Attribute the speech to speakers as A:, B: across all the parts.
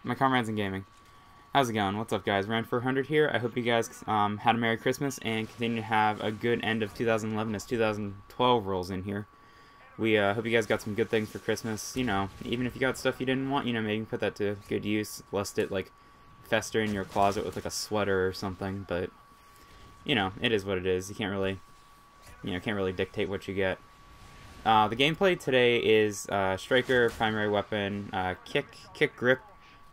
A: my comrades in gaming. How's it going? What's up, guys? Ryan 400 here. I hope you guys had a Merry Christmas and continue to have a good end of 2011 as 2012 rolls in here. We hope you guys got some good things for Christmas. You know, even if you got stuff you didn't want, you know, maybe you can put that to good use, lest it, like, fester in your closet with, like, a sweater or something. But, you know, it is what it is. You can't really dictate what you get. The gameplay today is Striker, primary weapon, kick grip,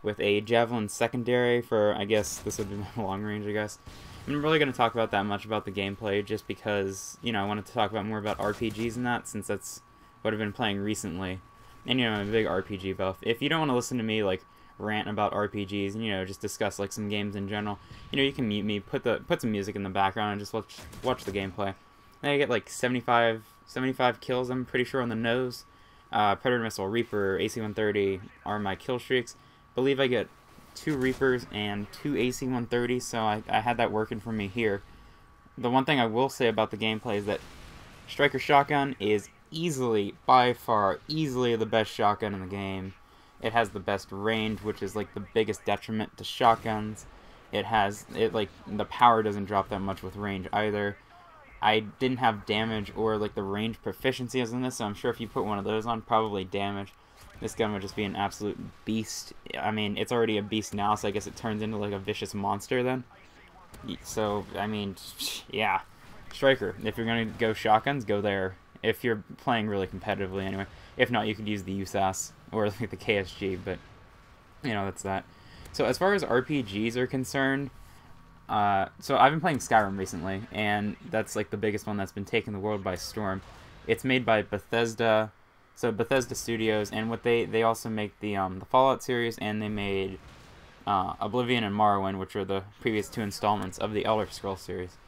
A: with a javelin secondary for, I guess, this would be my long range, I guess. I'm not really going to talk about that much about the gameplay, just because, you know, I wanted to talk about more about RPGs and that, since that's what I've been playing recently. And, you know, I'm a big RPG buff. If you don't want to listen to me, like, rant about RPGs and, you know, just discuss, like, some games in general, you know, you can mute me, put some music in the background, and just watch the gameplay. I get, like, 75 kills, I'm pretty sure, on the nose. Predator Missile, Reaper, AC-130 are my kill streaks. Believe I get 2 Reapers and 2 AC-130, so I had that working for me here. The one thing I will say about the gameplay is that Striker Shotgun is easily, by far, easily the best shotgun in the game. It has the best range, which is like the biggest detriment to shotguns. The power doesn't drop that much with range either. I didn't have damage or like the range proficiency as in this, so I'm sure if you put one of those on, probably damage, this gun would just be an absolute beast. I mean, it's already a beast now, so I guess it turns into like a vicious monster then. So, I mean, yeah. Striker, if you're going to go shotguns, go there. If you're playing really competitively anyway. If not, you could use the USAS or like the KSG, but, you know, that's that. So as far as RPGs are concerned, so I've been playing Skyrim recently, and that's like the biggest one that's been taking the world by storm. It's made by Bethesda. So Bethesda Studios, and what they also make the Fallout series, and they made Oblivion and Morrowind, which are the previous 2 installments of the Elder Scrolls series.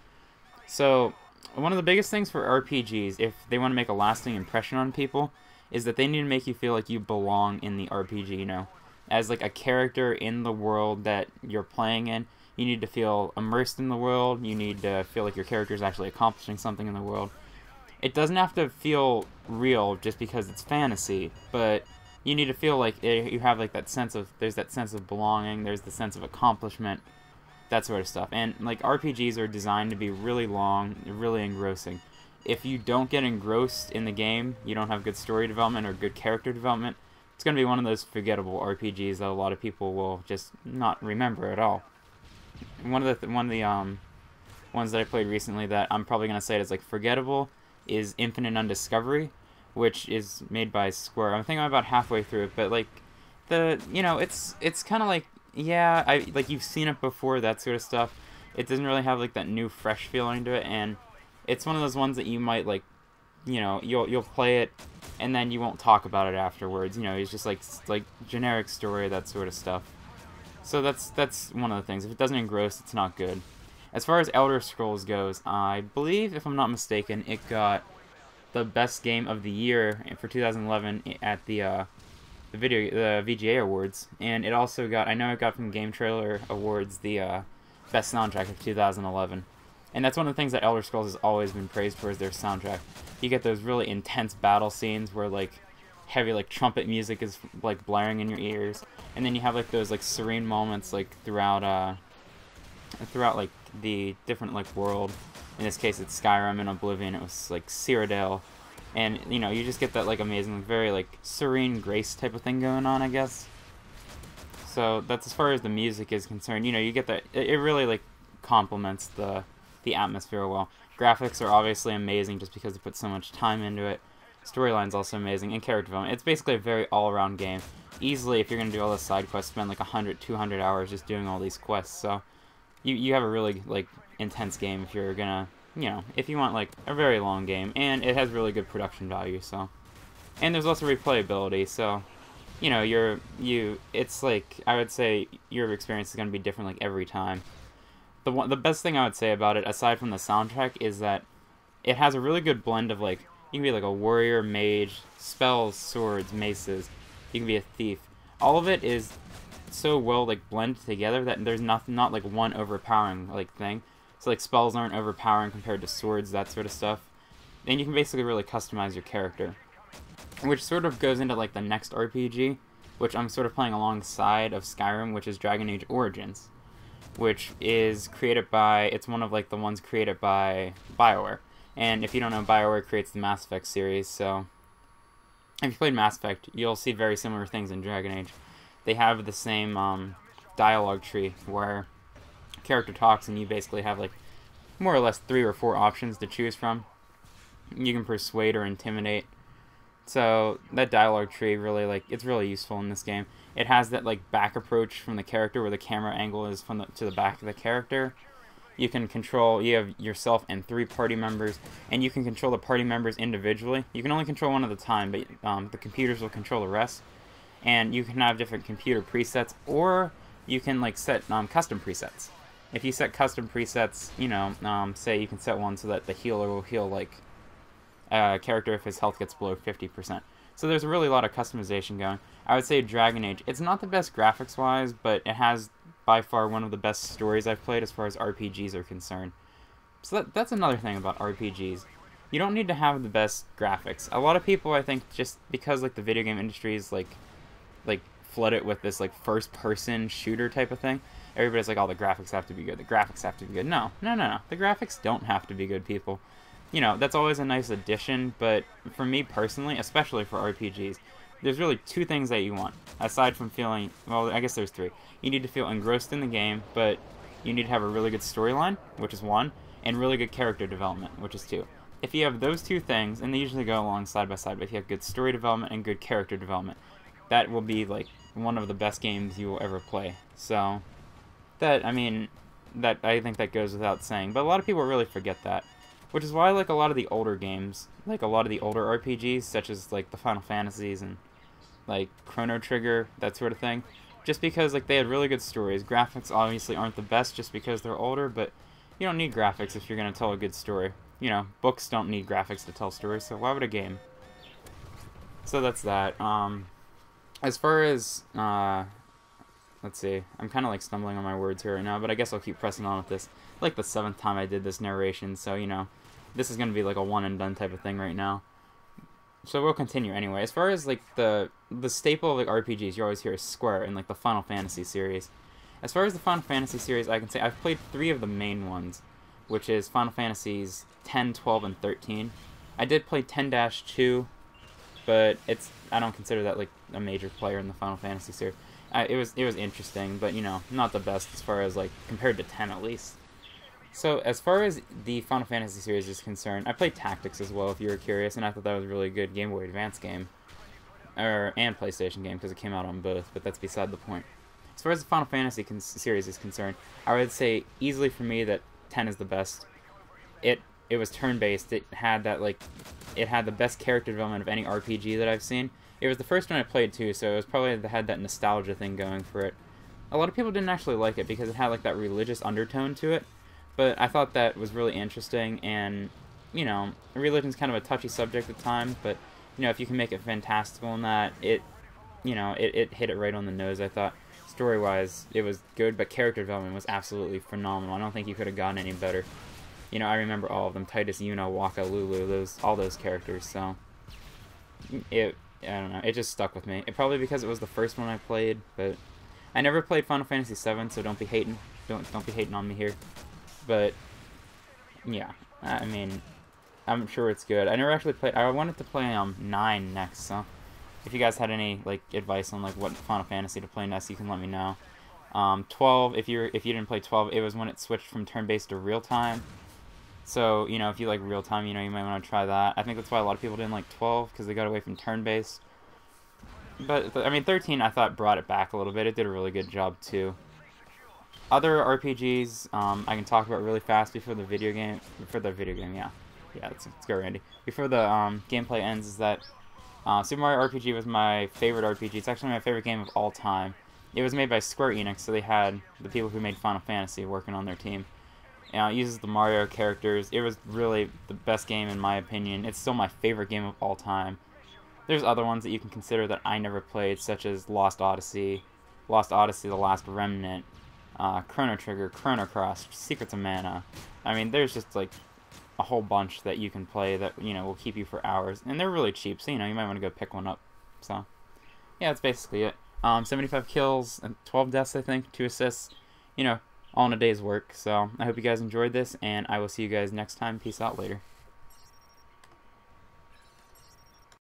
A: So one of the biggest things for RPGs, if they want to make a lasting impression on people, is that they need to make you feel like you belong in the RPG, you know, as like a character in the world that you're playing in. You need to feel immersed in the world. You need to feel like your character is actually accomplishing something in the world. It doesn't have to feel real just because it's fantasy, but you need to feel like you have like there's that sense of belonging, there's the sense of accomplishment, that sort of stuff. And like RPGs are designed to be really long, really engrossing. If you don't get engrossed in the game, you don't have good story development or good character development, it's going to be one of those forgettable RPGs that a lot of people will just not remember at all. One of the ones that I played recently that I'm probably going to say is like forgettable is Infinite Undiscovery, which is made by Square. I think I'm about halfway through it, but like it's kind of like, yeah, like you've seen it before, that sort of stuff. It doesn't really have like that new fresh feeling to it, and it's one of those ones that you might like, you know, you'll play it and then you won't talk about it afterwards. You know, it's just like generic story, that sort of stuff. So that's one of the things. If it doesn't engross, it's not good. As far as Elder Scrolls goes, I believe, if I'm not mistaken, it got the best game of the year for 2011 at the VGA Awards, and it also got, I know it got from Game Trailer Awards, the best soundtrack of 2011. And that's one of the things that Elder Scrolls has always been praised for, is their soundtrack. You get those really intense battle scenes where like heavy like trumpet music is like blaring in your ears, and then you have like those like serene moments like throughout like the different like world. In this case it's Skyrim, and Oblivion it was like Cyrodiil, and you know, you just get that like amazing, very like serene grace type of thing going on, I guess. So that's as far as the music is concerned. You know, you get that, it really like complements the atmosphere well. Graphics are obviously amazing just because they put so much time into it. Storyline's also amazing, and character development. It's basically a very all-around game. Easily, if you're going to do all the side quests, spend like 100, 200 hours just doing all these quests. So you have a really like intense game if you're gonna, you know, if you want like a very long game, and it has really good production value. So, and there's also replayability. So, you know, it's like, I would say your experience is gonna be different like every time. The best thing I would say about it, aside from the soundtrack, is that it has a really good blend of like, you can be like a warrior, mage, spells, swords, maces. You can be a thief. All of it is so well like blended together that there's not like one overpowering like thing. So like spells aren't overpowering compared to swords, that sort of stuff. And you can basically really customize your character, which sort of goes into like the next RPG, which I'm sort of playing alongside of Skyrim, which is Dragon Age Origins, which is created by, it's one of like the ones created by BioWare. And if you don't know, BioWare creates the Mass Effect series, so if you played Mass Effect, you'll see very similar things in Dragon Age. They have the same dialogue tree where a character talks and you basically have like more or less 3 or 4 options to choose from. You can persuade or intimidate. So that dialogue tree really, like, it's really useful in this game. It has that like back approach from the character where the camera angle is from to the back of the character. You can control, you have yourself and 3 party members, and you can control the party members individually. You can only control one at a time, but the computers will control the rest. And you can have different computer presets, or you can like set custom presets. If you set custom presets, you know, say you can set one so that the healer will heal like a character if his health gets below 50%. So there's really a lot of customization going. I would say Dragon Age, it's not the best graphics-wise, but it has by far one of the best stories I've played as far as RPGs are concerned. So that's another thing about RPGs. You don't need to have the best graphics. A lot of people, I think, just because like the video game industry is like flood it with this like first-person shooter type of thing. Everybody's like, oh, the graphics have to be good. The graphics have to be good. No. The graphics don't have to be good, people. You know, that's always a nice addition, but for me personally, especially for RPGs, there's really 2 things that you want, aside from feeling, well, I guess there's 3. You need to feel engrossed in the game, but you need to have a really good storyline, which is 1, and really good character development, which is 2. If you have those 2 things, and they usually go along side by side, but if you have good story development and good character development, that will be like one of the best games you will ever play. So that, I mean, that I think that goes without saying, but a lot of people really forget that, which is why I like a lot of the older games, like a lot of the older RPGs, such as like the Final Fantasies and like Chrono Trigger, that sort of thing, just because like they had really good stories. Graphics obviously aren't the best just because they're older, but you don't need graphics if you're going to tell a good story. You know, books don't need graphics to tell stories, so why would a game? So that's that. As far as, let's see, I'm kind of like stumbling on my words here right now, but I guess I'll keep pressing on with this. Like the 7th time I did this narration, so, you know, this is going to be like a one and done type of thing right now. So we'll continue anyway. As far as like the staple of like RPGs you always hear is Square and like the Final Fantasy series. As far as the Final Fantasy series, I can say I've played 3 of the main ones, which is Final Fantasies 10, 12, and 13. I did play 10-2, but I don't consider that like a major player in the Final Fantasy series. It was interesting, but you know, not the best as far as like compared to 10 at least. So as far as the Final Fantasy series is concerned, I played Tactics as well if you were curious, and I thought that was a really good Game Boy Advance game, and PlayStation game because it came out on both, but that's beside the point. As far as the Final Fantasy series is concerned, I would say easily for me that 10 is the best. It was turn-based. It had that like, it had the best character development of any RPG that I've seen. It was the first one I played too, so it was probably had that nostalgia thing going for it. A lot of people didn't actually like it because it had like that religious undertone to it, but I thought that was really interesting. And you know, religion's kind of a touchy subject at times, but you know, if you can make it fantastical in that, it hit it right on the nose. I thought story-wise it was good, but character development was absolutely phenomenal. I don't think you could have gotten any better. You know, I remember all of them: Titus, Yuno, Waka, Lulu, all those characters. So I don't know, it just stuck with me. Probably because it was the first one I played, but I never played Final Fantasy VII, so don't be hating. Don't be hating on me here. But yeah, I mean, I'm sure it's good. I never actually played. I wanted to play 9 next, so if you guys had any like advice on like what Final Fantasy to play next, you can let me know. 12, if you didn't play 12, it was when it switched from turn-based to real-time. So, you know, if you like real-time, you know, you might want to try that. I think that's why a lot of people didn't like 12, because they got away from turn-based. But, I mean, 13, I thought, brought it back a little bit. It did a really good job, too. Other RPGs, I can talk about really fast before the video game, yeah. Yeah, let's go, Randy. Before the gameplay ends, is that Super Mario RPG was my favorite RPG. It's actually my favorite game of all time. It was made by Square Enix, so they had the people who made Final Fantasy working on their team. It uses the Mario characters. It was really the best game in my opinion. It's still my favorite game of all time. There's other ones that you can consider that I never played, such as Lost Odyssey, The Last Remnant, Chrono Trigger, Chrono Cross, Secrets of Mana. I mean, there's just like a whole bunch that you can play that, you know, will keep you for hours. And they're really cheap, so, you know, you might want to go pick one up. So, yeah, that's basically it. 75 kills and 12 deaths, I think, 2 assists. You know, all in a day's work. So I hope you guys enjoyed this, and I will see you guys next time. Peace out later.